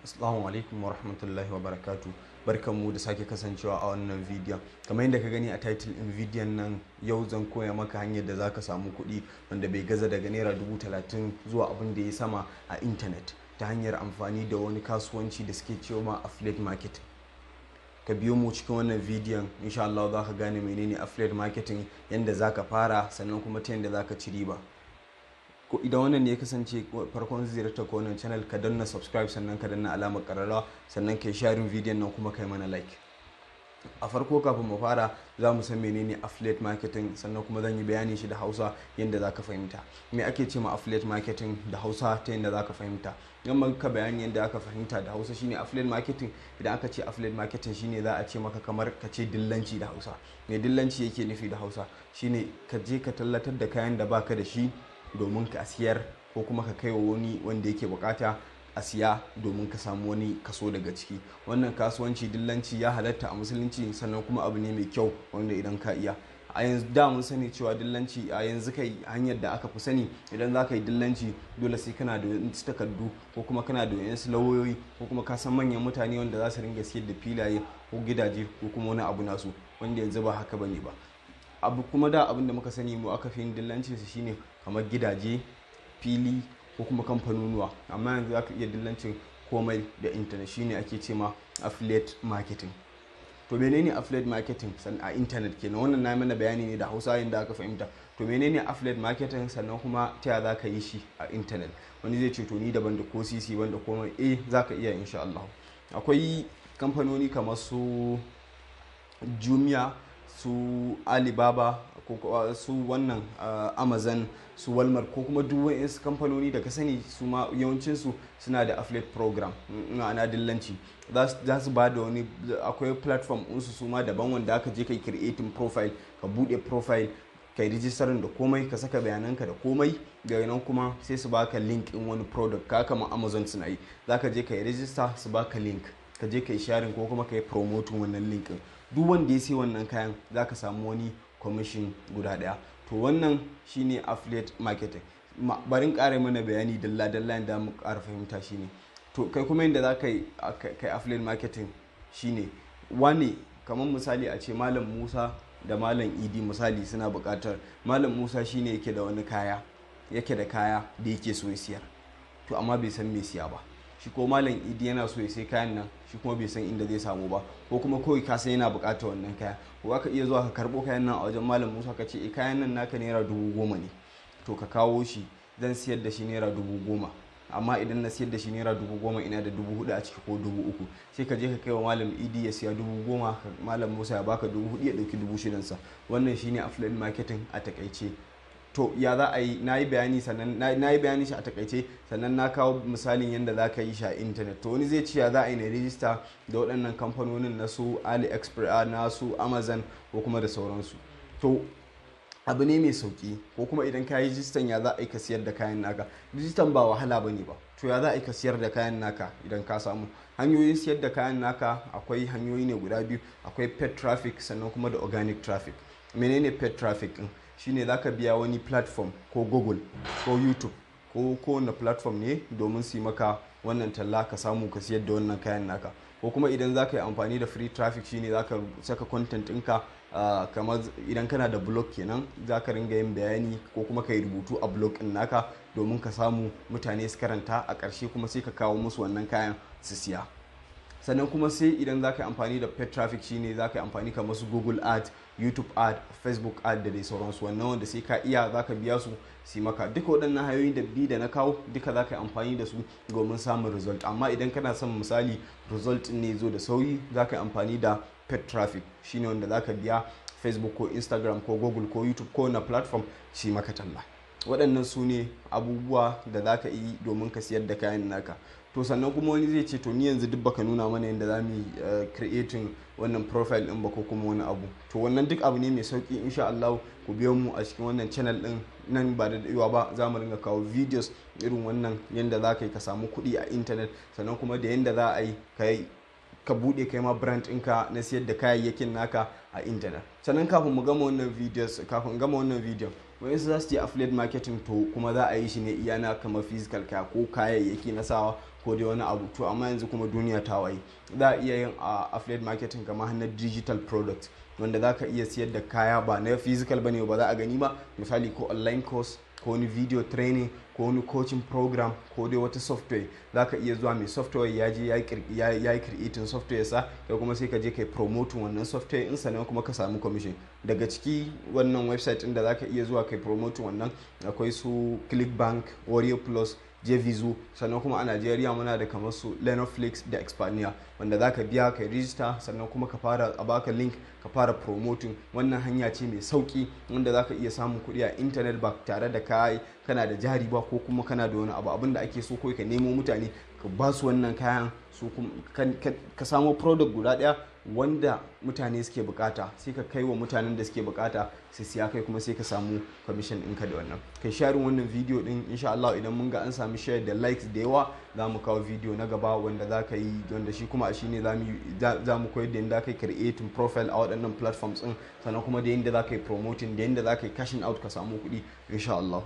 Assalamu alaikum wa rahmatullahi wa barakatu. Barkanmu da sake kasancewa a wannan bidiyon. Kamar yadda ka gani a title in bidiyon nan, yau zan koya maka hanyar da zaka samu kuɗi wanda bai gaza daga naira 30,000 zuwa abin da ya sama a intanet ta hanyar amfani da wani kasuwanci da suke cewa ma affiliate marketing. Ka biyo mu cikin wannan bidiyon, insha Allah za ka gane menene affiliate marketing, yadda zaka fara, sannan kuma ta yadda zaka ci riba. Idan wannan ne ya kasance farkon ziyartar ko wannan channel, ka danna subscribe, sannan ka danna alamar kararrawa, sannan kai sharing bidiyon nan kuma kai mana like. A farko kafin mu fara za mu san menene affiliate marketing, sannan kuma zan yi bayani shi da Hausa yadda za ka fahimta. Me ake ce ma affiliate marketing da Hausa ta yadda za ka fahimta? Yan ka bayani yadda aka fahimta da Hausa shine affiliate marketing. Idan aka ce affiliate marketing shine za a ce maka kamar ka ce dillanci da Hausa. Me dillanci yake nufi da Hausa? Shine ka je ka tallatar da kayan da baka da shi domin ka siyar, ko kuma ka kai wa wani wanda yake bukata a siya domin ka samu wani kaso daga ciki. Wannan kasuwanci dillanci ya halatta a musulunci, sannan kuma abu ne mai kyau wanda idan ka iya. A yanzu da mun sani cewa dillanci a yanzu kai hanyar da aka fi sani, idan za ka yi dillanci dole sai kana da wasu takardu, ko kuma kana da wasu lauyoyi, ko kuma ka san manyan mutane wanda za su ringa siyar da filaye ko gidaje ko kuma wani abu nasu, wanda yanzu ba haka bane ba. Abu kuma da abin da muka sani mu aka fi yin dillanci su shine kamar gidaje, fili ko kuma kamfanonuwa, amma yanzu aka iya dillancin komai da intanet, shine ake ce ma affiliate marketing. To menene affiliate marketing a intanet kenan? Wannan na mana bayani ne da Hausa yadda aka fahimta. To menene affiliate marketing, sannan kuma ta za ka yi shi a intanet? Wani zai ce to ni daban da ko sisi wanda komai, za ka iya insha Allah. Akwai kamfanoni kamar su Jumia, su Alibaba, ko su wannan Amazon, su Walmart, ko kuma duk wayansu kamfanoni da ka sani, su ma yawancinsu suna da affiliate program, ma'ana dillanci. Za su ba da wani, akwai platform ɗinsu su ma daban, wanda aka je kai creating profile, ka buɗe profile, kai rijistarin da komai, ka saka bayananka da komai. Daga nan kuma sai su baka link in wani product, ka kama Amazon suna yi, za ka je kai register, su baka link, ka je kai sharing ko kuma kai promoting wannan link. Duk wanda ya sai wannan kayan za ka samu wani commission guda daya. To wannan shine affiliate marketing. Barin ƙara mana bayani dalla-dalla da mu ƙara fahimta shine. To kai kuma yadda za ka yi kai affiliate marketing shine, wani kamar misali a ce Malam Musa da Malam Idi misali suna buƙatar, Malam Musa shine yake da wani kaya, yake da kaya da yake so ya siyar, to amma bai san me siya ba. Shi ko Malam Idi yana so ya sai kayan nan, shi kuma bai san inda zai samu ba, ko kuma kawai ka san yana buƙatar wannan kaya, ko aka iya zuwa ka karɓo kayan nan a wajen Malam Musa ka ce kayan nan naka naira 10,000 ne, to ka kawo shi, zan siyar da shi naira 10,000, amma idan na siyar da shi naira 10,000 ina da 4,000 a ciki ko 3,000, sai ka je ka kai wa Malam Idi ya siya 10,000, Malam Musa ya baka 4,000 ya ɗauki 6,000 sa. Wannan shine affiliate marketing a takaice. To ya za a yi? Na yi bayani shi a takaice, sannan na kawo misalin yadda za ka yi shi a intanet. To wani zai ce ya za a yi na rijista da waɗannan kamfanonin na su AliExpress, na su Amazon, ko kuma da sauransu. To abu ne mai sauki. Ko kuma idan ka yi rijistan, ya za a yi ka siyar da kayan naka? Rijistan ba wahala bane ba. To ya za a yi ka siyar da kayan naka? Idan ka samu hanyoyin siyar da kayan naka, akwai hanyoyi ne guda biyu. Akwai paid traffic, sannan kuma da organic traffic. Menene paid traffic din? Shine za ka biya wani platform, ko Google ko YouTube ko kowane platform ne, domin su yi maka wannan talla, ka samu ka siyar da wannan kayan naka. Ko kuma idan za ka yi amfani da free traffic, shine za ka saka content ɗinka, kamar idan kana da blog kenan, za ka ringa yin bayani ko kuma ka yi rubutu a blog ɗin naka, domin ka samu mutane su karanta, a ƙarshe kuma sai ka kawo musu wannan kayan su siya. Sannan kuma sai idan za ka yi amfani da paid traffic, shine za ka yi amfani kamar su Google ad, YouTube ad, Facebook ad da dai sauransu. Wannan wanda sai ka iya, za ka biya su yi maka. Duka waɗannan hanyoyi da na kawo, duka za ka yi amfani da su domin samun result. Amma idan kana son misali result ne zo da sauri, za ka yi amfani da paid traffic, shine wanda za ka biya Facebook ko Instagram ko Google ko YouTube ko na platform shi maka talla. Waɗannan su ne abubuwa da za ka yi domin ka siyar da kayan naka. To sannan kuma wani zai ce to ni yanzu duk baka nuna mana yadda za mu yi creating wannan profile ɗin ba, ko kuma wani abu. To wannan duk abu ne mai sauki, insha Allah. Ku biyo mu a cikin wannan channel ɗin, nan ba da daɗewa ba za mu ringa kawo videos irin wannan, yadda za ka yi ka samu kuɗi a intanet, sannan kuma da yadda za a yi ka buɗe kai ma brand ɗinka na siyar da kayayyakin naka a intanet. Sannan kafin gama wannan video, wayansu za su je affiliate marketing to kuma za a yi shi ne iyana kamar physical kaya ko kayayyaki na sawa ko dai wani abu. To amma yanzu kuma duniya ta waye, za a iya yin affiliate marketing kamar na digital product wanda za ka iya siyar da kaya ba na physical bane, ba za a gani ba, misali ko online course ko wani video training ko wani coaching program ko dai wata software. za ka iya zuwa mai software ya je ya yi creating software sa, kai kuma sai ka je kai promoting wannan software in sannan kuma ka samu commission daga ciki. Wannan website din da za ka iya zuwa kai promoting wannan akwai su Clickbank, Warrior Plus, Jvizu, sannan kuma a Najeriya muna da kamar su Lenoflix da Expania wanda za ka biya kai register sannan kuma ka fara a baka link ka fara promoting. Wannan hanya ce mai sauki wanda za ka iya samun kuɗi a internet ba tare da kana da jari ba ko kuma kana da wani abu. Abinda ake so kawai ka nemo mutane ka ba su wannan kayan, su ka samo product guda ɗaya wanda mutane suke bukata, sai ka kai wa mutanen da suke bukata su siya, kai kuma sai ka samu commission ɗinka da wannan. Kai sharing wannan video din, insha Allah idan mun ga an sami share da likes da yawa za mu kawo video na gaba wanda za ka yi, wanda shi kuma shi ne za mu koyar da yadda ka yi creating profile a waɗannan platforms ɗin, sannan kuma da yadda za ka yi promoting, da yadda za ka yi cashing out ka samu kuɗi insha Allah.